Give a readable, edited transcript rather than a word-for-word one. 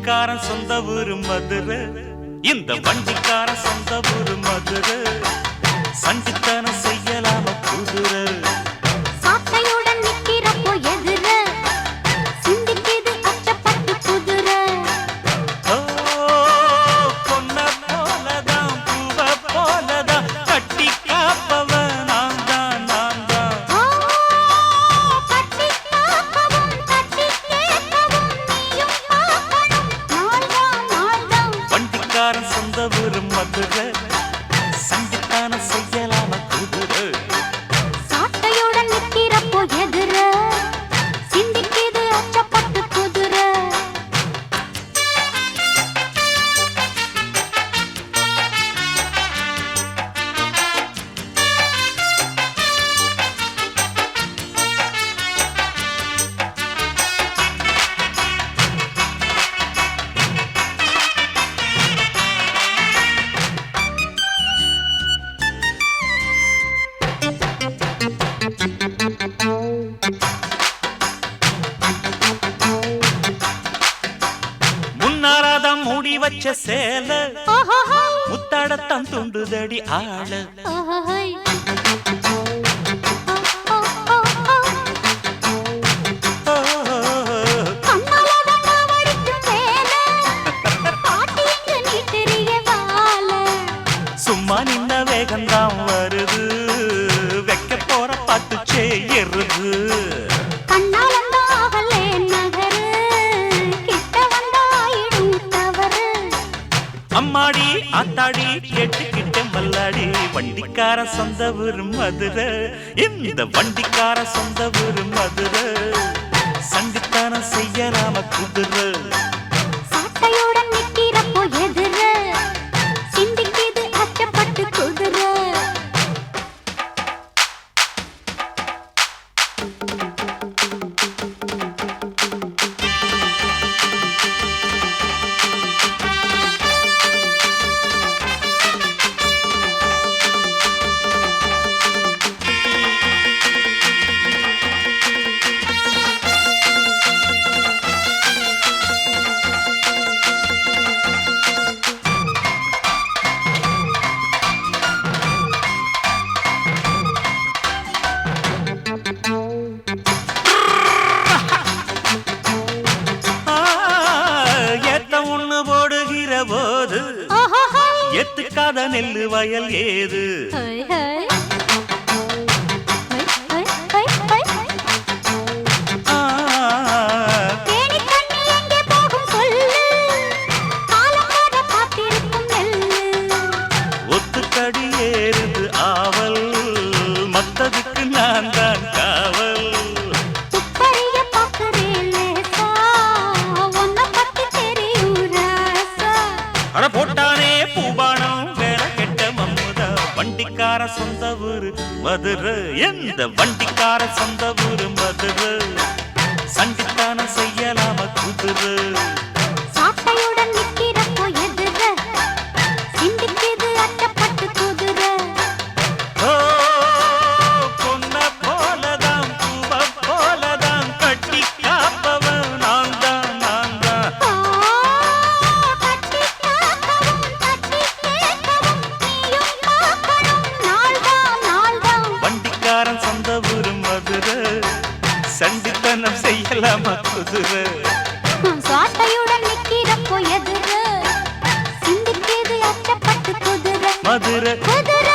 வண்டிக்காரன் சொந்த ஊரு மதுரை, இந்த வண்டிக்காரன் சொந்த ஊரு மதுரை. சண்டித்தனம் செய்யலாம குதிரை, சாட்டையுடன் நிக்கிறப்போ எதிர சிந்திக்குது அச்சப்பட்டு குதிரை. பொன்ன போலதான் பூவ போலதான் கட்டி காப்பவன் நான் தான், நான் தான். கட்டி காக்கவும் கட்டி கேட்கவும் நீயும் பார்க்கணும். நாள்தான் நாள்தான் வண்டிக்காரன் சொந்த ஊரு மதுரை, சண்டித்தனம் செய்யலாம குதிரை. சாட்டையுடன் நிக்கிறப்போ எதிர சிந்திக்குது அச்சப்பட்டு குதிரை. முன்னாராதான் மூடி வச்ச சேல ஓஹோஹோ முத்தாடத்தான் துண்டுதடி ஆள. ஓஹோஹோய். கண்ணால கண்ணா வடிக்கும் வேலை பாட்டி இங்கு நீ தெரிய வாழ. சும்மா நின்ன வேகம்தான் வருது, வைக்க போற பாட்டு செய்யறது. கண்ணாலந்தாவலே நகரு கிட்ட வந்தாயிடும் தவறு. அம்மாடி ஆத்தாடி கேட்டுக்கிட்ட மல்லாடி, வண்டிக்கார சொந்த ஊரு மதுரை, இந்த வண்டிக்கார சொந்த ஊரு மதுரை. சண்டித்தனம் செய்யலாம குதிரை, சாட்டையுடன் நிக்கிறப்போ எதிர சிந்திக்குது அச்சப்பட்டு குதிரை. ஏத்த ஒண்ணு போடுகிற போது எத்துக்காத நெல்லு வயல் ஏது. High high high high high. Theni தண்ணி எங்கே போகும் சொல்லு, காலம் வர காத்திருக்கும் நெல்லு. ஒத்துக்கடி ஏறுது ஆவல், மத்ததுக்கு நான் தான் காவல். துப்பறிய பார்க்கிறேன் லேசா, உன்னை பத்தி தெரியும் ராசா. அட போட்டானே பூபானம் வேற கெட்ட மம்முதா, வண்டிக்கார சொந்த ஊரு மதுரை, எந்த வண்டிக்கார சொந்த ஊரு மதுரை. சண்டித்தனம் செய்யலாம குதிரை, சாட்டையுடன் நிக்கிறப்போ எதிர சிந்திக்குது அச்சப்பட்டு குதிரை. பொன்ன போலதான் பூவ போலதான் கட்டி காப்பவன் நான் தான், நான் தான். கட்டி காக்கவும் கட்டி கேட்கவும் நீயும் பார்க்கணும். நாள்தான் நாள்தான் வண்டிக்காரன் சொந்த ஊரு மதுரை, சண்டித்தனம் செய்யலாம குதிரை. சாட்டையுடன் நிக்கிறப்போ எதிர சிந்திக்குது அச்சப்பட்டு குதிரை. மதுரை குதிரை